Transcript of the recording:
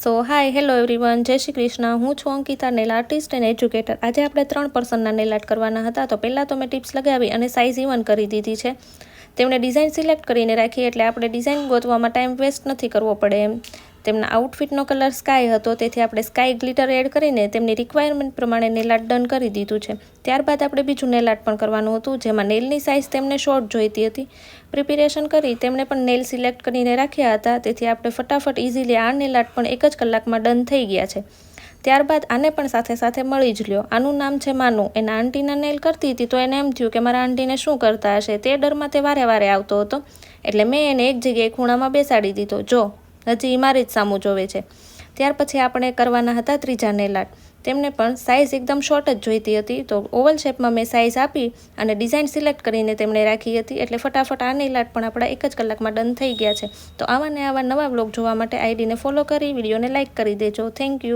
સો hi hello everyone, જય શ્રી કૃષ્ણ. હું છું Ankita, nail artist and educator. આજે આપણે 3 પર્સનના નેલ આર્ટ કરવાના હતા. તો પહેલાં તો મેં ટિપ્સ લગાવી અને સાઇઝ ઇવન કરી દીધી છે. તેમણે ડિઝાઇન સિલેક્ટ કરીને રાખી એટલે આપણે ડિઝાઇન ગોતવામાં ટાઈમ વેસ્ટ નથી કરવો પડે એમ. તેમના આઉટફિટનો કલર સ્કાય હતો, તેથી આપણે સ્કાય ગ્લિટર એડ કરીને તેમની રિક્વાયરમેન્ટ પ્રમાણે નેલ આર્ટ ડન કરી દીધું છે. ત્યારબાદ આપણે બીજું નેલ આર્ટ પણ કરવાનું હતું, જેમાં નેલની સાઇઝ તેમને શોર્ટ જોઈતી હતી. પ્રિપેરેશન કરી તેમણે પણ નેલ સિલેક્ટ કરીને રાખ્યા હતા, તેથી આપણે ફટાફટ ઇઝીલી આ નેલ આર્ટ પણ 1 જ કલાકમાં ડન થઈ ગયા છે. ત્યારબાદ આને પણ સાથે સાથે મળી જ લ્યો. આનું નામ છે માનુ. એના આંટીના નેલ કરતી હતી તો એને એમ થયું કે મારા આંટીને શું કરતા હશે. તે ડરમાં તે વારે વારે આવતો હતો, એટલે મેં એને એક જગ્યાએ ખૂણામાં બેસાડી દીધો. જો હજી મારી જ સામું જોવે છે. ત્યાર પછી આપણે કરવાના હતા ત્રીજા નેલ આર્ટ. તેમને પણ સાઇઝ એકદમ શોર્ટ જ જોઈતી હતી, તો ઓવલ શેપમાં મેં સાઇઝ આપી અને ડિઝાઇન સિલેક્ટ કરીને તેમણે રાખી હતી, એટલે ફટાફટ આ નેલ આર્ટ પણ આપણા 1 જ કલાકમાં ડન થઈ ગયા છે. તો આવા ને આવા નવા બ્લોગ જોવા માટે આઈડીને ફોલો કરી વિડીયોને લાઇક કરી દેજો. Thank you.